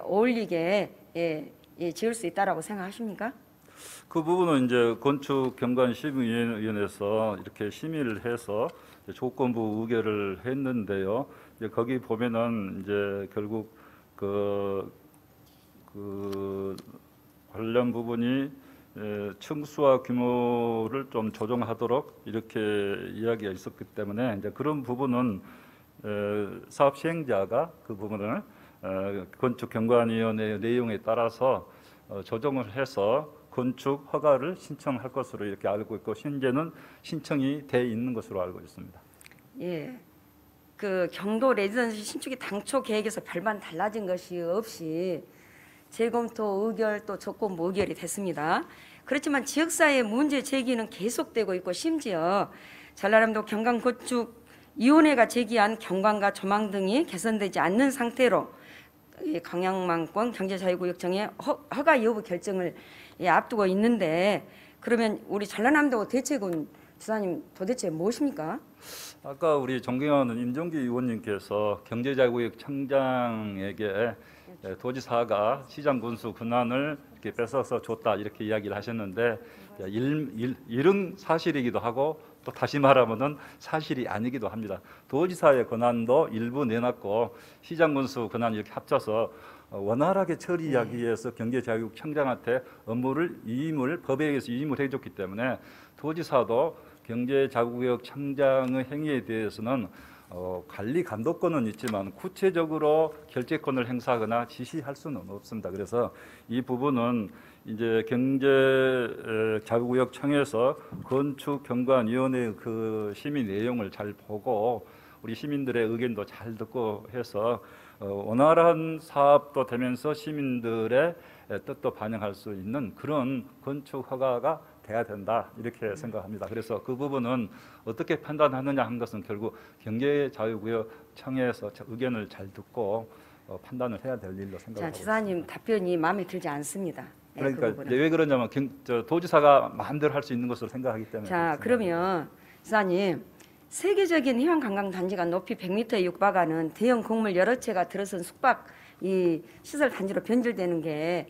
어울리게 지을 수 있다라고 생각하십니까? 그 부분은 이제 건축경관심의위원회에서 이렇게 심의를 해서 조건부 의결을 했는데요. 이제 거기 보면은 이제 결국 그 관련 부분이 층수와 규모를 좀 조정하도록 이렇게 이야기가 있었기 때문에 이제 그런 부분은 사업 시행자가 그 부분을 건축경관위원회의 내용에 따라서 조정을 해서 건축 허가를 신청할 것으로 이렇게 알고 있고 현재는 신청이 돼 있는 것으로 알고 있습니다. 예, 그 경도 레지던시 신축이 당초 계획에서 별반 달라진 것이 없이 재검토 의결 또 조건부 의결이 됐습니다. 그렇지만 지역사회의 문제 제기는 계속되고 있고 심지어 전라남도 경관건축위원회가 제기한 경관과 조망 등이 개선되지 않는 상태로 강양만권 경제자유구역청의 허가 여부 결정을 앞두고 있는데 그러면 우리 전라남도 대책은 지사님 도대체 무엇입니까? 아까 우리 존경하는 임종기 의원님께서 경제자유구역 청장에게 도지사가 시장 군수 권한을 이렇게 뺏어서 줬다 이렇게 이야기를 하셨는데 이른 사실이기도 하고 또 다시 말하면은 사실이 아니기도 합니다. 도지사의 권한도 일부 내놨고 시장 군수 권한 이렇게 합쳐서 원활하게 처리하기 위해서 경제자유구역청장한테 업무를 이임을 법에 의해서 이임을 해줬기 때문에 도지사도 경제자유구역청장의 행위에 대해서는 관리 감독권은 있지만 구체적으로 결재권을 행사하거나 지시할 수는 없습니다. 그래서 이 부분은 이제 경제자유구역청에서 건축경관위원회 그 심의 내용을 잘 보고 우리 시민들의 의견도 잘 듣고 해서 원활한 사업도 되면서 시민들의 뜻도 반영할 수 있는 그런 건축 허가가 돼야 된다 이렇게 생각합니다. 그래서 그 부분은 어떻게 판단하느냐 한 것은 결국 경제자유구역청에서 의견을 잘 듣고 판단을 해야 될 일로 생각합니다. 자, 지사님 답변이 마음에 들지 않습니다. 그러니까 왜 그러냐면 도지사가 마음대로 할 수 있는 것으로 생각하기 때문에. 자, 그러면 지사님 세계적인 해양 관광 단지가 높이 100m에 육박하는 대형 건물 여러 채가 들어선 숙박 이 시설 단지로 변질되는 게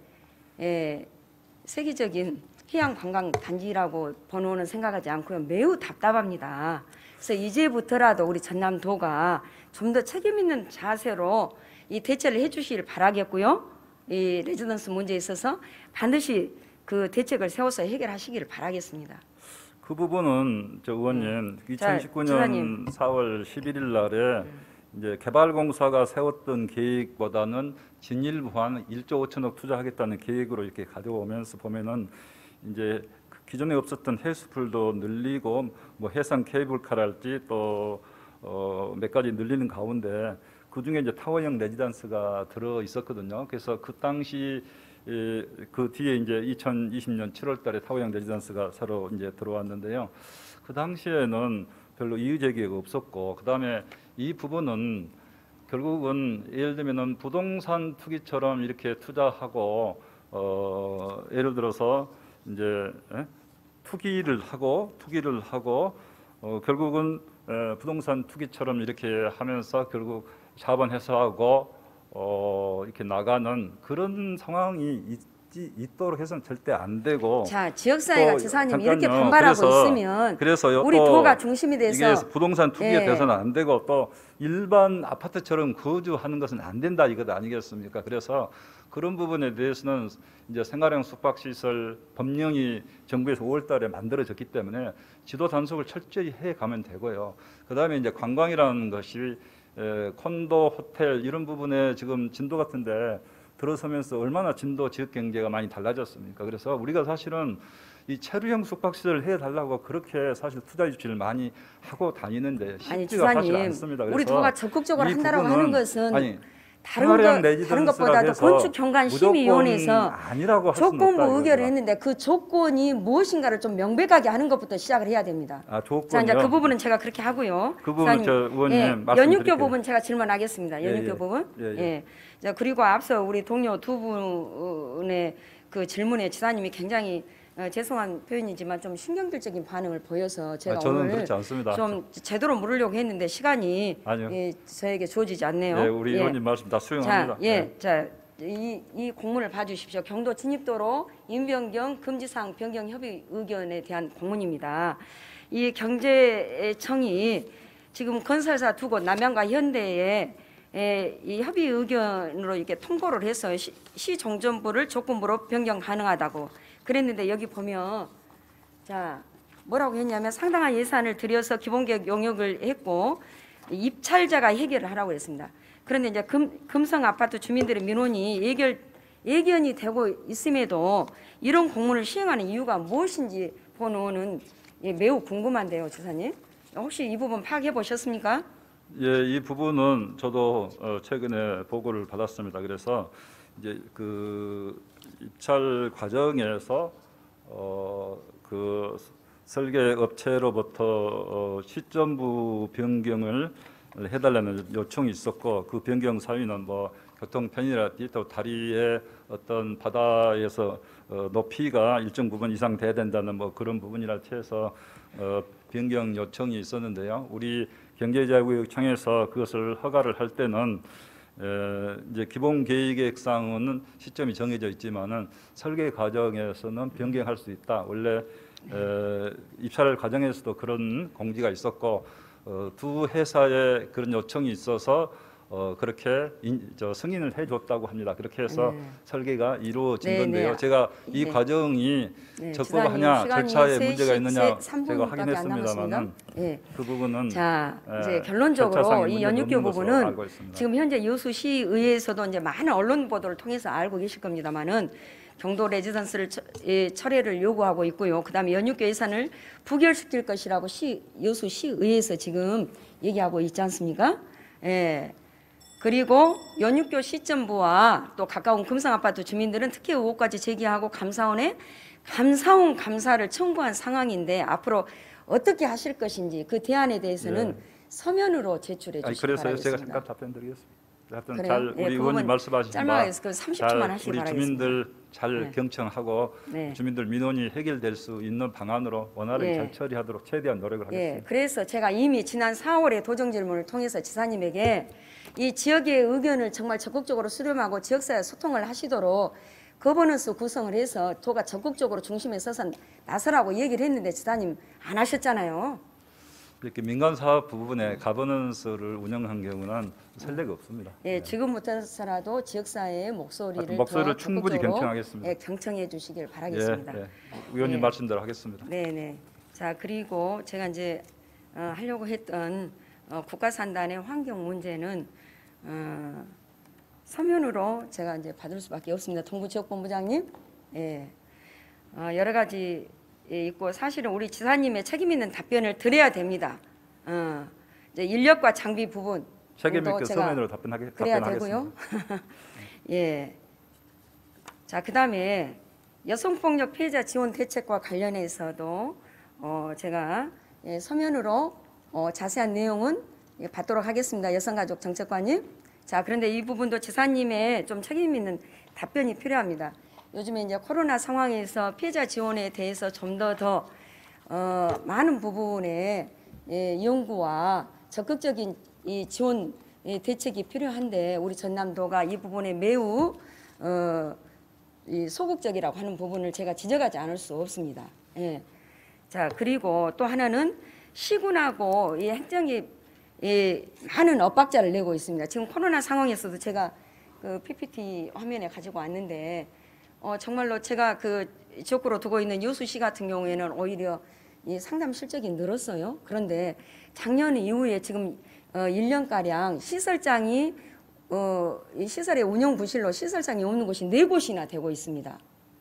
세계적인 해양 관광 단지라고 번호는 생각하지 않고요. 매우 답답합니다. 그래서 이제부터라도 우리 전남도가 좀 더 책임 있는 자세로 이 대처를 해주시길 바라겠고요. 이 레지던스 문제에 있어서 반드시 그 대책을 세워서 해결하시기를 바라겠습니다. 그 부분은 저 의원님 2019년 4월 11일 날에 이제 개발공사가 세웠던 계획보다는 진일보한 1조 5천억 투자하겠다는 계획으로 이렇게 가져오면서 보면은 이제 기존에 없었던 해수풀도 늘리고 뭐 해상 케이블카랄지 또 몇 가지 늘리는 가운데 그 중에 이제 타워형 레지던스가 들어 있었거든요. 그래서 그 당시 그 뒤에 이제 2020년 7월달에 타워형 레지던스가 새로 이제 들어왔는데요. 그 당시에는 별로 이의 제기가 없었고, 그 다음에 이 부분은 결국은 예를 들면은 부동산 투기처럼 이렇게 투자하고 예를 들어서 이제 투기를 하고 결국은 부동산 투기처럼 이렇게 하면서 결국 자본회수하고 이렇게 나가는 그런 상황이 있도록 해서는 절대 안 되고. 자, 지역사회가 지사님 이렇게 반발하고 있으면 우리 도가 중심이 돼서 이게 부동산 투기가 돼서는 안 되고 또 일반 아파트처럼 거주하는 것은 안 된다 이것 아니겠습니까? 그래서 그런 부분에 대해서는 이제 생활형 숙박시설 법령이 정부에서 5월달에 만들어졌기 때문에 지도 단속을 철저히 해 가면 되고요. 그 다음에 이제 관광이라는 것이 콘도, 호텔 이런 부분에 지금 진도 같은데 들어서면서 얼마나 진도 지역 경제가 많이 달라졌습니까? 그래서 우리가 사실은 이 체류형 숙박시설 해달라고 그렇게 사실 투자 유치를 많이 하고 다니는데 아니 쉽지가 사실 지사님, 않습니다. 우리 그래서 도가 적극적으로 이 한다라고 부분은 하는 것은 아니, 다른 것보다도 건축경관심의위원회에서 아니라고 할 수는 조건부 없다, 의결을 이거죠. 했는데 그 조건이 무엇인가를 좀 명백하게 하는 것부터 시작을 해야 됩니다. 아, 조건이요? 자, 이제 그 부분은 제가 그렇게 하고요. 그 부분 저 의원님 예, 말씀드릴게요. 연육교 부분 제가 질문하겠습니다. 예, 연육교 예. 부분. 예, 예. 예. 자, 그리고 앞서 우리 동료 두 분의 그 질문에 지사님이 굉장히 죄송한 표현이지만 좀 신경질적인 반응을 보여서 제가 저는 오늘 그렇지 않습니다. 좀 제대로 물으려고 했는데 시간이 아니요. 예, 저에게 주어지지 않네요. 예, 우리 예. 의원님 말씀 다 수용합니다. 자, 예, 자, 이 공문을 봐주십시오. 경도 진입도로 인변경 금지사항 변경 협의 의견에 대한 공문입니다. 이 경제청이 지금 건설사 두 곳 남양과 현대에 이 협의 의견으로 이렇게 통보를 해서 시 종전부를 조건부로 변경 가능하다고 그랬는데 여기 보면 자 뭐라고 했냐면 상당한 예산을 들여서 기본계획 용역을 했고 입찰자가 해결을 하라고 했습니다. 그런데 이제 금성 아파트 주민들의 민원이 예견이 되고 있음에도 이런 공문을 시행하는 이유가 무엇인지 보는 매우 궁금한데요, 지사님. 혹시 이 부분 파악해 보셨습니까? 예, 이 부분은 저도 최근에 보고를 받았습니다. 그래서 이제 그 입찰 과정에서 그 설계 업체로부터 시점부 변경을 해달라는 요청이 있었고 그 변경 사유는 뭐 교통 편의라든지 또 다리의 어떤 바다에서 높이가 일정 부분 이상 돼야 된다는 뭐 그런 부분이라 해서 변경 요청이 있었는데요. 우리 경제자유구역청에서 그것을 허가를 할 때는 이제 기본 계획상은 시점이 정해져 있지만은 설계 과정에서는 변경할 수 있다. 원래 입찰 과정에서도 그런 공지가 있었고 두 회사에 그런 요청이 있어서 그렇게 승인을 해줬다고 합니다. 그렇게 해서 설계가 이루어진 네, 건데요. 네. 제가 이 네. 과정이 네, 적법하냐 지사님, 절차에 시간이 문제가 있느냐 3분밖에 제가 안 확인했습니다만은 남았습니다. 예. 그 부분은 자, 이제 절차상의 결론적으로 이 문제가 연육교 없는 것으로 부분은 알고 있습니다. 지금 현재 여수시의회에서도 이제 많은 언론 보도를 통해서 알고 계실 겁니다만은 경도 레지던스를 철회를 요구하고 있고요. 그다음에 연육교 예산을 부결시킬 것이라고 여수시의회에서 지금 얘기하고 있지 않습니까? 예. 그리고 연육교 시점부와 또 가까운 금성아파트 주민들은 특혜 의혹까지 제기하고 감사원 감사를 청구한 상황인데 앞으로 어떻게 하실 것인지 그 대안에 대해서는 서면으로 제출해 주시기 그래서 바라겠습니다. 제가 잠깐 답변드리겠습니다. 하여튼 그래요? 잘 예, 우리 그 의원님 부분 말씀하신 짧게 그 30초만 하시기 우리 바라겠습니다. 주민들 잘 네. 경청하고 네. 주민들 민원이 해결될 수 있는 방안으로 원활하게 예. 잘 처리하도록 최대한 노력을 하겠습니다. 예, 그래서 제가 이미 지난 4월에 도정 질문을 통해서 지사님에게 이 지역의 의견을 정말 적극적으로 수렴하고 지역사회 소통을 하시도록 거버넌스 구성을 해서 도가 적극적으로 중심에 서서 나서라고 얘기를 했는데 지사님 안 하셨잖아요. 이렇게 민간 사업 부분에 가버넌스를 운영한 경우는 선례가 없습니다. 예, 지금부터서라도 지역사회의 목소리를 목소리를 더 충분히 적극적으로, 경청하겠습니다. 예, 경청해 주시길 바라겠습니다. 예, 예. 의원님 예. 말씀대로 하겠습니다. 네네. 자, 그리고 제가 이제 하려고 했던 국가산단의 환경 문제는 서면으로 제가 이제 받을 수밖에 없습니다. 동부지역본부장님, 예, 여러 가지 있고 사실은 우리 지사님의 책임 있는 답변을 드려야 됩니다. 이제 인력과 장비 부분 책임 정도 있게 제가 서면으로 그래야 답변하겠습니다. 되고요. 예. 자, 그다음에 여성폭력 피해자 지원 대책과 관련해서도 제가 서면으로 자세한 내용은 받도록 하겠습니다. 여성가족정책관님. 자, 그런데 이 부분도 지사님의 좀 책임 있는 답변이 필요합니다. 요즘에 이제 코로나 상황에서 피해자 지원에 대해서 좀 더 많은 부분에 연구와 적극적인 이 지원 대책이 필요한데 우리 전남도가 이 부분에 매우 이 소극적이라고 하는 부분을 제가 지적하지 않을 수 없습니다. 예. 자, 그리고 또 하나는 시군하고 이 행정이 많은 엇박자를 내고 있습니다. 지금 코로나 상황에서도 제가 그 PPT 화면에 가지고 왔는데 정말로 제가 그 지역구로 두고 있는 여수시 같은 경우에는 오히려 이 상담 실적이 늘었어요. 그런데 작년 이후에 지금 1년가량 시설장이 이 시설의 운영 부실로 시설장이 없는 곳이 4곳이나 되고 있습니다.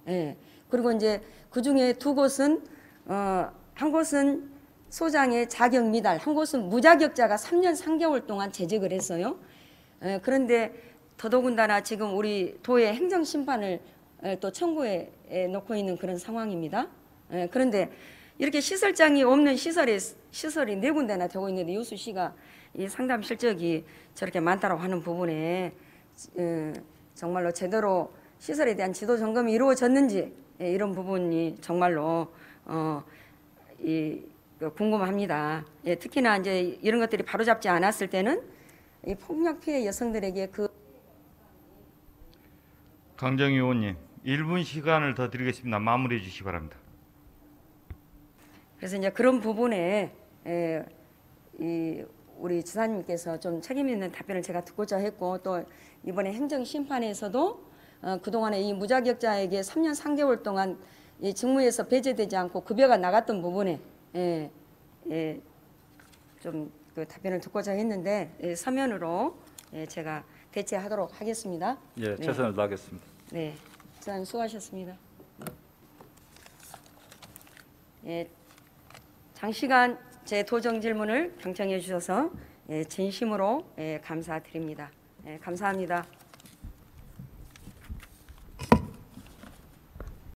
예. 그리고 이제 그 중에 두 곳은 한 곳은 소장의 자격 미달, 한 곳은 무자격자가 3년 3개월 동안 재직을 했어요. 그런데 더더군다나 지금 우리 도의 행정심판을 또 청구해 놓고 있는 그런 상황입니다. 그런데 이렇게 시설장이 없는 시설이 4군데나 되고 있는데 유수시가 이 상담 실적이 저렇게 많다고 하는 부분에 정말로 제대로 시설에 대한 지도 점검이 이루어졌는지 이런 부분이 정말로 궁금합니다. 특히나 이제 이런 것들이 바로잡지 않았을 때는 이 폭력 피해 여성들에게 강정희 의원님 1분 시간을 더 드리겠습니다. 마무리해 주시기 바랍니다. 그래서 이제 그런 부분에 우리 지사님께서 좀 책임 있는 답변을 제가 듣고자 했고 또 이번에 행정심판에서도 그동안에 이 무자격자에게 3년 3개월 동안 이 직무에서 배제되지 않고 급여가 나갔던 부분에 좀 그 답변을 듣고자 했는데 서면으로 제가 대체하도록 하겠습니다. 예, 최선을 다하겠습니다. 네, 지사님 수고하셨습니다. 장시간 제 도정 질문을 경청해 주셔서 진심으로 감사드립니다. 감사합니다.